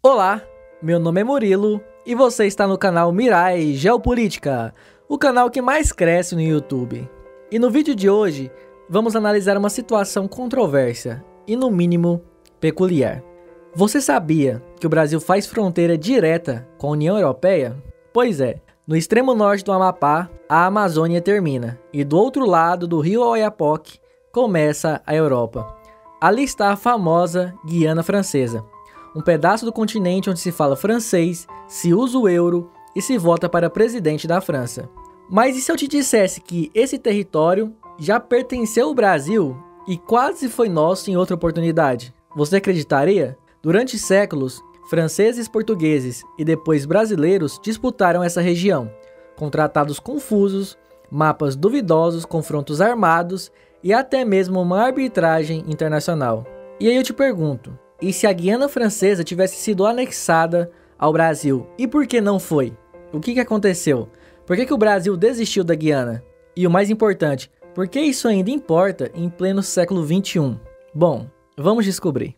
Olá, meu nome é Murilo e você está no canal Mirai Geopolítica, o canal que mais cresce no YouTube. E no vídeo de hoje, vamos analisar uma situação controversa e no mínimo peculiar. Você sabia que o Brasil faz fronteira direta com a União Europeia? Pois é, no extremo norte do Amapá, a Amazônia termina e do outro lado do rio Oiapoque começa a Europa. Ali está a famosa Guiana Francesa. Um pedaço do continente onde se fala francês, se usa o euro e se vota para presidente da França. Mas e se eu te dissesse que esse território já pertenceu ao Brasil e quase foi nosso em outra oportunidade? Você acreditaria? Durante séculos, franceses, portugueses e depois brasileiros disputaram essa região, com tratados confusos, mapas duvidosos, confrontos armados e até mesmo uma arbitragem internacional. E aí eu te pergunto, e se a Guiana Francesa tivesse sido anexada ao Brasil? E por que não foi? O que aconteceu? Por que o Brasil desistiu da Guiana? E o mais importante, por que isso ainda importa em pleno século XXI? Bom, vamos descobrir.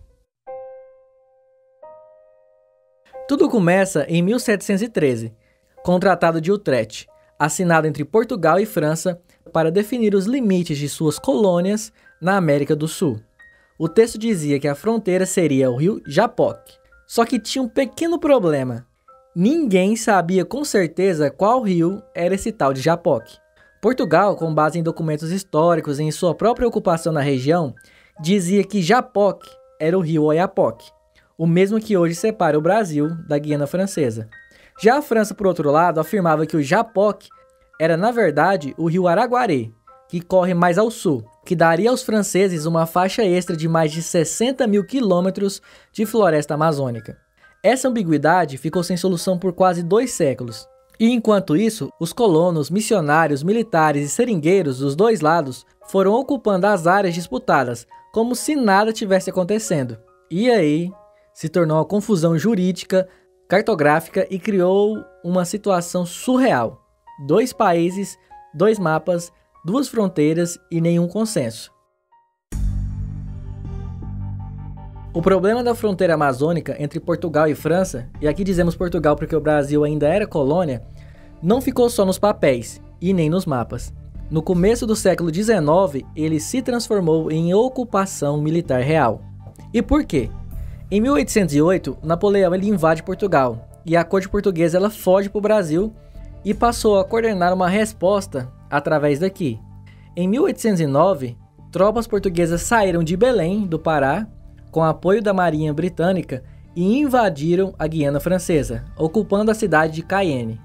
Tudo começa em 1713, com o Tratado de Utrecht, assinado entre Portugal e França para definir os limites de suas colônias na América do Sul. O texto dizia que a fronteira seria o rio Japoque. Só que tinha um pequeno problema. Ninguém sabia com certeza qual rio era esse tal de Japoque. Portugal, com base em documentos históricos e em sua própria ocupação na região, dizia que Japoque era o rio Oiapoque, o mesmo que hoje separa o Brasil da Guiana Francesa. Já a França, por outro lado, afirmava que o Japoque era, na verdade, o rio Araguari, que corre mais ao sul, que daria aos franceses uma faixa extra de mais de 60 mil quilômetros de floresta amazônica. Essa ambiguidade ficou sem solução por quase 2 séculos. E enquanto isso, os colonos, missionários, militares e seringueiros dos dois lados foram ocupando as áreas disputadas, como se nada tivesse acontecendo. E aí se tornou uma confusão jurídica, cartográfica e criou uma situação surreal. 2 países, 2 mapas, 2 fronteiras e nenhum consenso. O problema da fronteira amazônica entre Portugal e França, e aqui dizemos Portugal porque o Brasil ainda era colônia, não ficou só nos papéis e nem nos mapas. No começo do século XIX, ele se transformou em ocupação militar real. E por quê? Em 1808, Napoleão ele invade Portugal e a corte portuguesa ela foge para o Brasil e passou a coordenar uma resposta através daqui. Em 1809, tropas portuguesas saíram de Belém, do Pará, com apoio da Marinha Britânica e invadiram a Guiana Francesa, ocupando a cidade de Cayenne.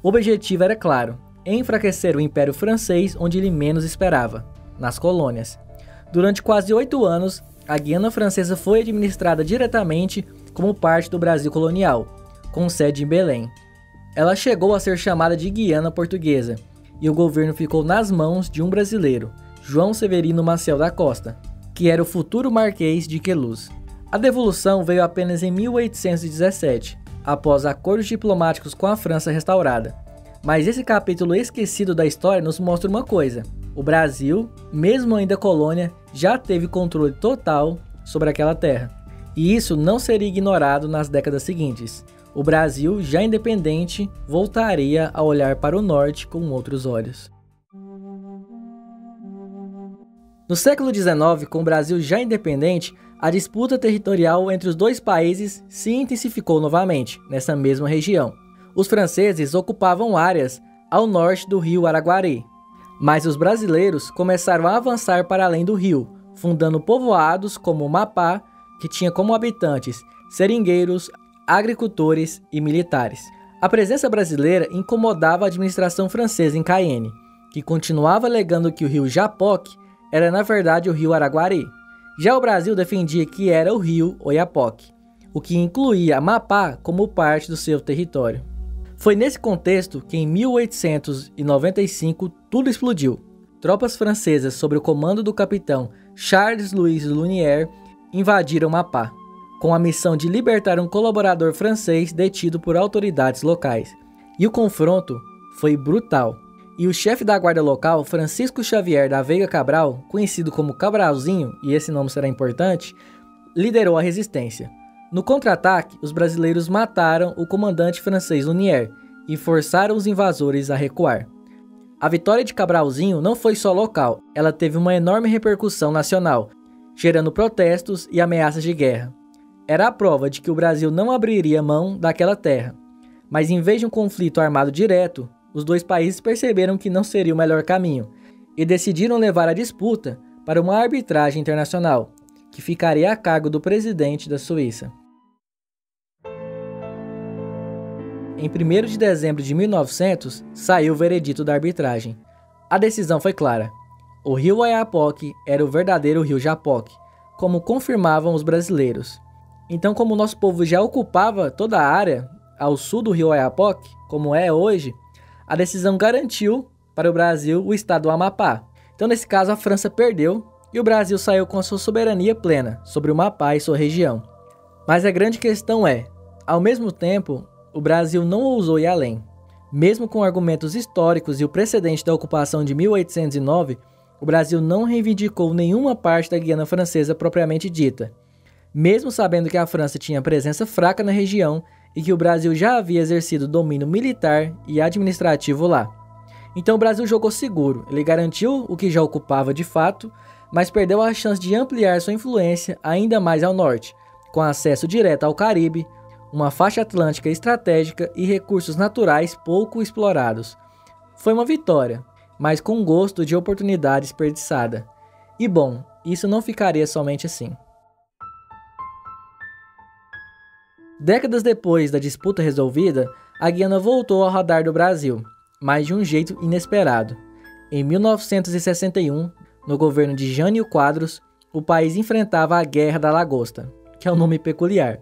O objetivo era claro, enfraquecer o Império Francês onde ele menos esperava, nas colônias. Durante quase 8 anos, a Guiana Francesa foi administrada diretamente como parte do Brasil colonial, com sede em Belém. Ela chegou a ser chamada de Guiana Portuguesa, e o governo ficou nas mãos de um brasileiro, João Severino Maciel da Costa, que era o futuro Marquês de Queluz. A devolução veio apenas em 1817, após acordos diplomáticos com a França restaurada. Mas esse capítulo esquecido da história nos mostra uma coisa: o Brasil, mesmo ainda colônia, já teve controle total sobre aquela terra. E isso não seria ignorado nas décadas seguintes. O Brasil, já independente, voltaria a olhar para o norte com outros olhos. No século XIX, com o Brasil já independente, a disputa territorial entre os 2 países se intensificou novamente, nessa mesma região. Os franceses ocupavam áreas ao norte do rio Araguari, mas os brasileiros começaram a avançar para além do rio, fundando povoados como o Mapá, que tinha como habitantes seringueiros, agricultores e militares. A presença brasileira incomodava a administração francesa em Cayenne, que continuava alegando que o rio Japoque era na verdade o rio Araguari. Já o Brasil defendia que era o rio Oiapoque, o que incluía Amapá como parte do seu território. Foi nesse contexto que em 1895 tudo explodiu. Tropas francesas sob o comando do capitão Charles-Louis Lunier invadiram Amapá, com a missão de libertar um colaborador francês detido por autoridades locais. E o confronto foi brutal. E o chefe da guarda local, Francisco Xavier da Veiga Cabral, conhecido como Cabralzinho, e esse nome será importante, liderou a resistência. No contra-ataque, os brasileiros mataram o comandante francês Lunier e forçaram os invasores a recuar. A vitória de Cabralzinho não foi só local, ela teve uma enorme repercussão nacional, gerando protestos e ameaças de guerra. Era a prova de que o Brasil não abriria mão daquela terra. Mas em vez de um conflito armado direto, os dois países perceberam que não seria o melhor caminho e decidiram levar a disputa para uma arbitragem internacional, que ficaria a cargo do presidente da Suíça. Em 1º de dezembro de 1900, saiu o veredito da arbitragem. A decisão foi clara. O rio Oiapoque era o verdadeiro rio Japoque, como confirmavam os brasileiros. Então, como o nosso povo já ocupava toda a área ao sul do rio Oiapoque, como é hoje, a decisão garantiu para o Brasil o estado do Amapá. Então, nesse caso, a França perdeu e o Brasil saiu com a sua soberania plena sobre o Amapá e sua região. Mas a grande questão é, ao mesmo tempo, o Brasil não ousou ir além. Mesmo com argumentos históricos e o precedente da ocupação de 1809, o Brasil não reivindicou nenhuma parte da Guiana Francesa propriamente dita, mesmo sabendo que a França tinha presença fraca na região e que o Brasil já havia exercido domínio militar e administrativo lá. Então o Brasil jogou seguro, ele garantiu o que já ocupava de fato, mas perdeu a chance de ampliar sua influência ainda mais ao norte, com acesso direto ao Caribe, uma faixa atlântica estratégica e recursos naturais pouco explorados. Foi uma vitória, mas com gosto de oportunidade desperdiçada. E bom, isso não ficaria somente assim. Décadas depois da disputa resolvida, a Guiana voltou ao radar do Brasil, mas de um jeito inesperado. Em 1961, no governo de Jânio Quadros, o país enfrentava a Guerra da Lagosta, que é um nome peculiar.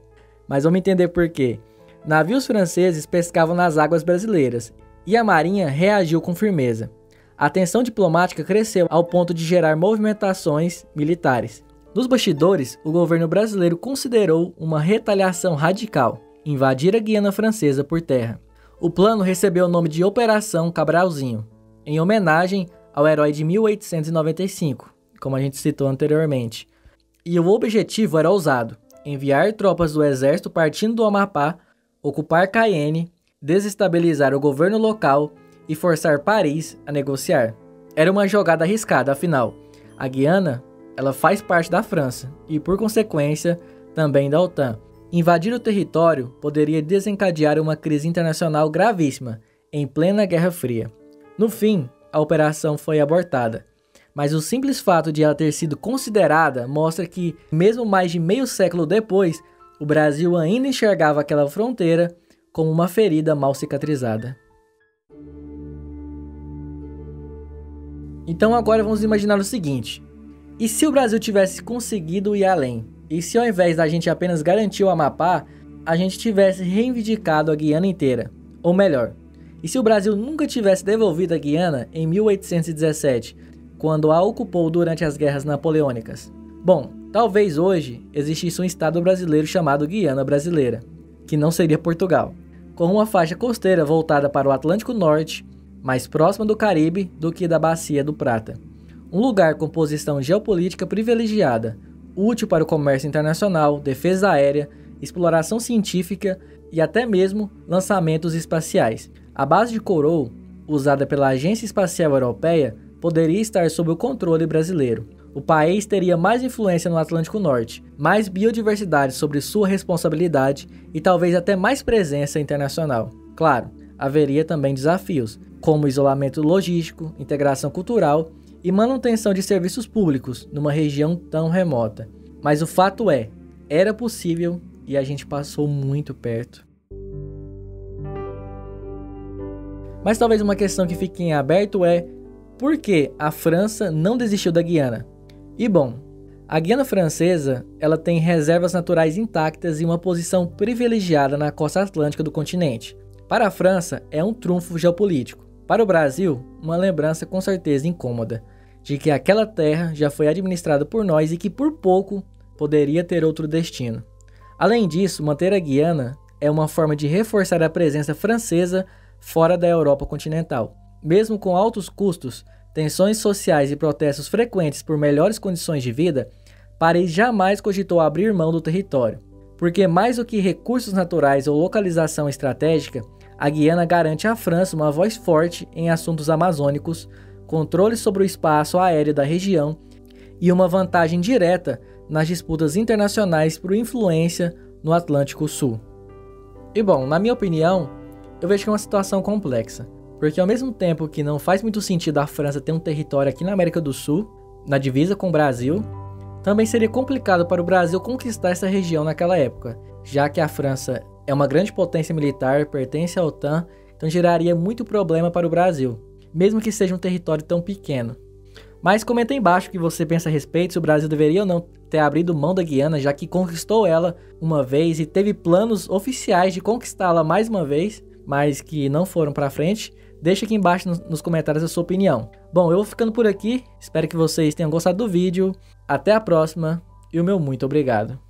Mas vamos entender por quê. Navios franceses pescavam nas águas brasileiras e a marinha reagiu com firmeza. A tensão diplomática cresceu ao ponto de gerar movimentações militares. Nos bastidores, o governo brasileiro considerou uma retaliação radical, invadir a Guiana Francesa por terra. O plano recebeu o nome de Operação Cabralzinho, em homenagem ao herói de 1895, como a gente citou anteriormente. E o objetivo era ousado: enviar tropas do exército partindo do Amapá, ocupar Cayenne, desestabilizar o governo local e forçar Paris a negociar. Era uma jogada arriscada, afinal, a Guiana, ela faz parte da França e, por consequência, também da OTAN. Invadir o território poderia desencadear uma crise internacional gravíssima, em plena Guerra Fria. No fim, a operação foi abortada. Mas o simples fato de ela ter sido considerada mostra que, mesmo mais de meio século depois, o Brasil ainda enxergava aquela fronteira como uma ferida mal cicatrizada. Então agora vamos imaginar o seguinte: e se o Brasil tivesse conseguido ir além? E se ao invés da gente apenas garantir o Amapá, a gente tivesse reivindicado a Guiana inteira? Ou melhor, e se o Brasil nunca tivesse devolvido a Guiana em 1817, quando a ocupou durante as guerras napoleônicas? Bom, talvez hoje existisse um estado brasileiro chamado Guiana Brasileira, que não seria Portugal, com uma faixa costeira voltada para o Atlântico Norte, mais próxima do Caribe do que da Bacia do Prata. Um lugar com posição geopolítica privilegiada, útil para o comércio internacional, defesa aérea, exploração científica e até mesmo lançamentos espaciais. A base de Kourou, usada pela Agência Espacial Europeia, poderia estar sob o controle brasileiro. O país teria mais influência no Atlântico Norte, mais biodiversidade sobre sua responsabilidade e talvez até mais presença internacional. Claro, haveria também desafios, como isolamento logístico, integração cultural e manutenção de serviços públicos numa região tão remota. Mas o fato é, era possível e a gente passou muito perto. Mas talvez uma questão que fique em aberto é: por que a França não desistiu da Guiana? E bom, a Guiana Francesa, ela tem reservas naturais intactas e uma posição privilegiada na costa atlântica do continente. Para a França, é um trunfo geopolítico. Para o Brasil, uma lembrança com certeza incômoda, de que aquela terra já foi administrada por nós e que por pouco poderia ter outro destino. Além disso, manter a Guiana é uma forma de reforçar a presença francesa fora da Europa continental. Mesmo com altos custos, tensões sociais e protestos frequentes por melhores condições de vida, Paris jamais cogitou abrir mão do território. Porque mais do que recursos naturais ou localização estratégica, a Guiana garante à França uma voz forte em assuntos amazônicos, controle sobre o espaço aéreo da região e uma vantagem direta nas disputas internacionais por influência no Atlântico Sul. E bom, na minha opinião, eu vejo que é uma situação complexa, porque ao mesmo tempo que não faz muito sentido a França ter um território aqui na América do Sul, na divisa com o Brasil, também seria complicado para o Brasil conquistar essa região naquela época, já que a França é uma grande potência militar, pertence à OTAN, então geraria muito problema para o Brasil, mesmo que seja um território tão pequeno. Mas comenta aí embaixo o que você pensa a respeito, se o Brasil deveria ou não ter abrido mão da Guiana, já que conquistou ela uma vez e teve planos oficiais de conquistá-la mais uma vez, mas que não foram para frente. Deixa aqui embaixo nos comentários a sua opinião. Bom, eu vou ficando por aqui, espero que vocês tenham gostado do vídeo, até a próxima e o meu muito obrigado.